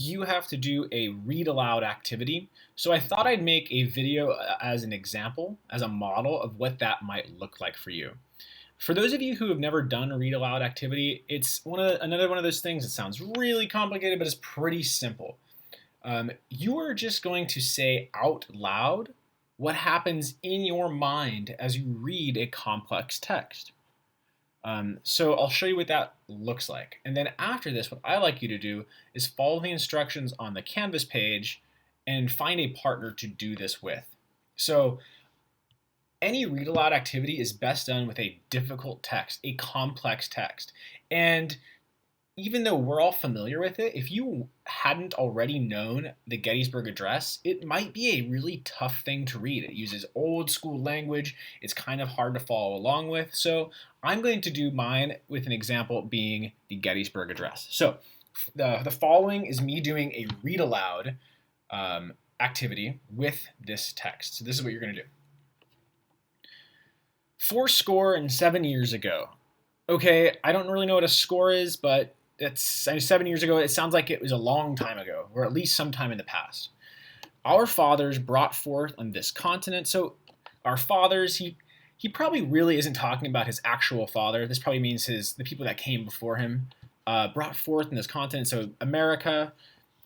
you have to do a read aloud activity. So I thought I'd make a video as an example, as a model of what that might look like for you. For those of you who have never done a read aloud activity, it's another one of those things that sounds really complicated, but it's pretty simple. You are just going to say out loud what happens in your mind as you read a complex text. So I'll show you what that looks like. And then after this, what I like you to do is follow the instructions on the Canvas page and find a partner to do this with. So any read aloud activity is best done with a difficult text, a complex text. And even though we're all familiar with it, if you hadn't already known the Gettysburg Address, it might be a really tough thing to read. It uses old school language. It's kind of hard to follow along with. So I'm going to do mine with an example being the Gettysburg Address. So the following is me doing a read aloud activity with this text. So this is what you're going to do. 7 years ago. Okay, I don't really know what a score is, but it's 7 years ago. It sounds like it was a long time ago, or at least sometime in the past. Our fathers brought forth on this continent. So our fathers, he probably really isn't talking about his actual father. This probably means the people that came before him brought forth in this continent. So America,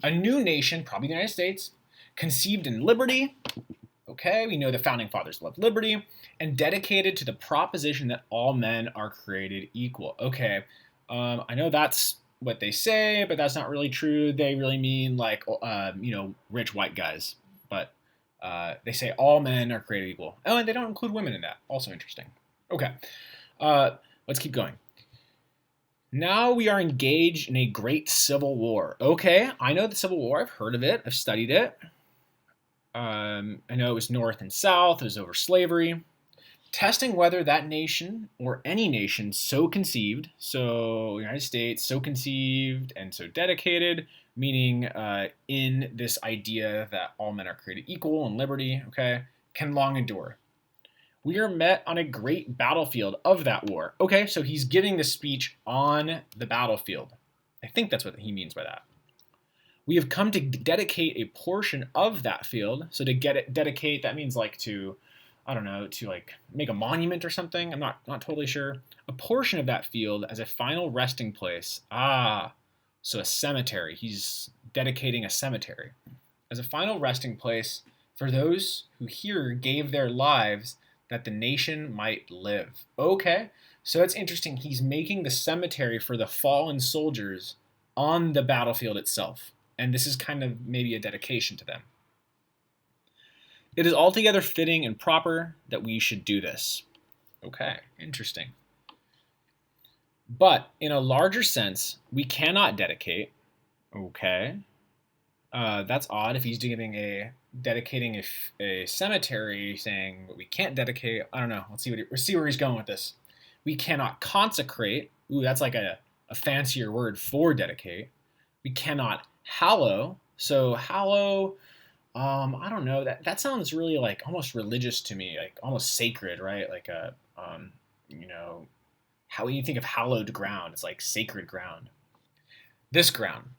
a new nation, probably the United States, conceived in liberty. Okay, we know the founding fathers loved liberty and dedicated to the proposition that all men are created equal. Okay, I know that's what they say, but that's not really true. They really mean like, rich white guys. But they say all men are created equal. Oh, and they don't include women in that. Also interesting. Okay, let's keep going. Now we are engaged in a great civil war. Okay, I know the Civil War. I've heard of it. I've studied it. I know it was North and South. It was over slavery. Testing whether that nation or any nation so conceived, so United States, so conceived and so dedicated, meaning in this idea that all men are created equal in liberty, okay, can long endure. We are met on a great battlefield of that war. Okay, so he's giving the speech on the battlefield. I think that's what he means by that. We have come to dedicate a portion of that field. So to dedicate, that means like to, I don't know, to like make a monument or something. I'm not totally sure. A portion of that field as a final resting place. So a cemetery. He's dedicating a cemetery as a final resting place for those who here gave their lives that the nation might live. Okay, so that's interesting. He's making the cemetery for the fallen soldiers on the battlefield itself. And this is kind of maybe a dedication to them. It is altogether fitting and proper that we should do this. Okay, interesting. But in a larger sense, we cannot dedicate. Okay, that's odd if he's dedicating a cemetery, saying we can't dedicate. I don't know. Let's see where he's going with this. We cannot consecrate. Ooh, that's like a fancier word for dedicate. We cannot hallow. So hallow. I don't know. That sounds really like almost religious to me, like almost sacred, right? Like how you think of hallowed ground, it's like sacred ground. This ground.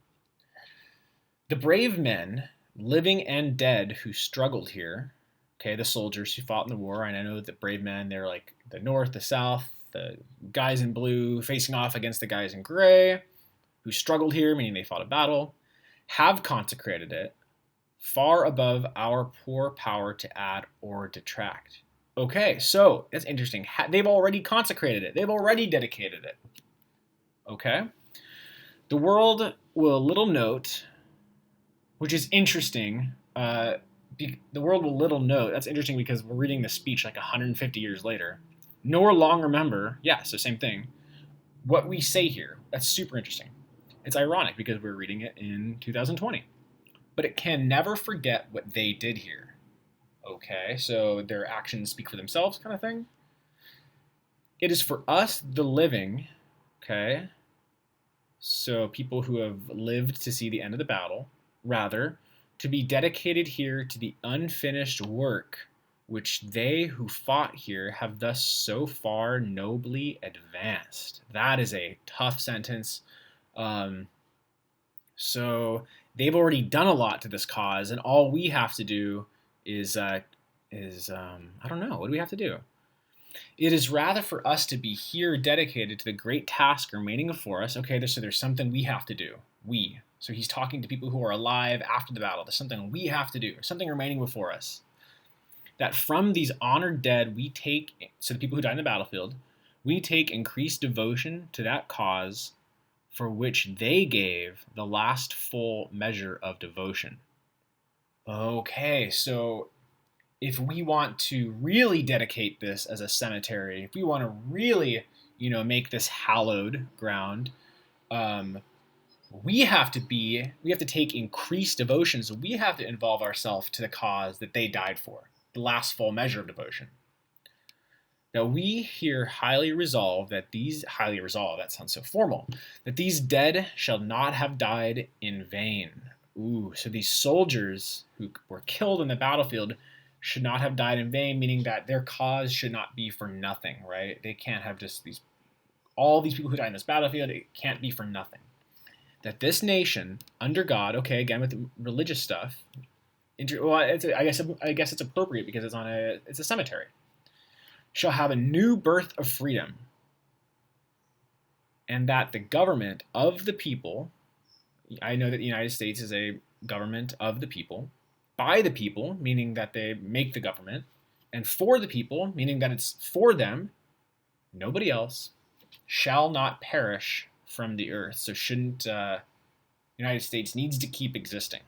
The brave men, living and dead, who struggled here. Okay, the soldiers who fought in the war, and I know that brave men, they're like the North, the South, the guys in blue facing off against the guys in gray, who struggled here, meaning they fought a battle, have consecrated it far above our poor power to add or detract. Okay, so that's interesting. They've already consecrated it. They've already dedicated it. Okay. The world will little note, which is interesting. The world will little note. That's interesting because we're reading the speech like 150 years later. Nor long remember. Yeah, so same thing. What we say here. That's super interesting. It's ironic because we're reading it in 2020. But it can never forget what they did here. Okay, so their actions speak for themselves kind of thing. It is for us, the living, okay, so people who have lived to see the end of the battle, rather, to be dedicated here to the unfinished work which they who fought here have thus so far nobly advanced. That is a tough sentence. So they've already done a lot to this cause, and all we have to do is I don't know, what do we have to do? It is rather for us to be here dedicated to the great task remaining before us. Okay, so there's something we have to do. We. So he's talking to people who are alive after the battle. There's something we have to do, something remaining before us. That from these honored dead we take, so the people who died in the battlefield, we take increased devotion to that cause for which they gave the last full measure of devotion. Okay, so if we want to really dedicate this as a cemetery, if we want to really, make this hallowed ground, we have to take increased devotion. So we have to involve ourselves to the cause that they died for, the last full measure of devotion. Now we here highly resolve, that sounds so formal, that these dead shall not have died in vain. Ooh, so these soldiers who were killed in the battlefield should not have died in vain, meaning that their cause should not be for nothing, right? They can't have just all these people who died in this battlefield, it can't be for nothing. That this nation, under God, okay, again with religious stuff, I guess it's appropriate because it's a cemetery, shall have a new birth of freedom, and that the government of the people, I know that the United States is a government of the people, by the people, meaning that they make the government, and for the people, meaning that it's for them, nobody else, shall not perish from the earth. So United States needs to keep existing.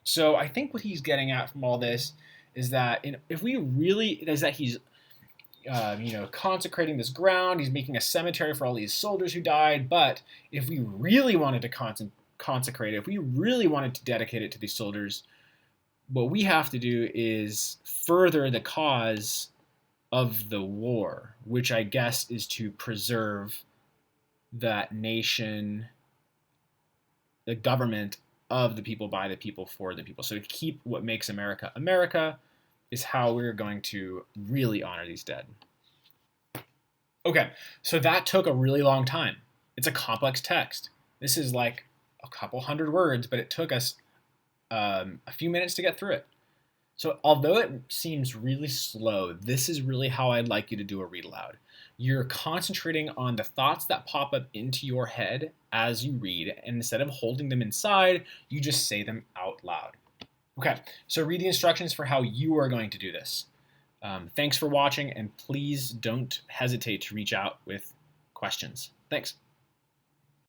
So I think what he's getting at from all this is that he's consecrating this ground, he's making a cemetery for all these soldiers who died, but if we really wanted to consecrate it, if we really wanted to dedicate it to these soldiers, what we have to do is further the cause of the war, which I guess is to preserve that nation, the government of the people, by the people, for the people. So to keep what makes America America is how we're going to really honor these dead. Okay, so that took a really long time. It's a complex text. This is like a couple hundred words, but it took us a few minutes to get through it. So although it seems really slow, this is really how I'd like you to do a read aloud. You're concentrating on the thoughts that pop up into your head as you read, and instead of holding them inside, you just say them out loud. Okay, so read the instructions for how you are going to do this. Thanks for watching, and please don't hesitate to reach out with questions. Thanks.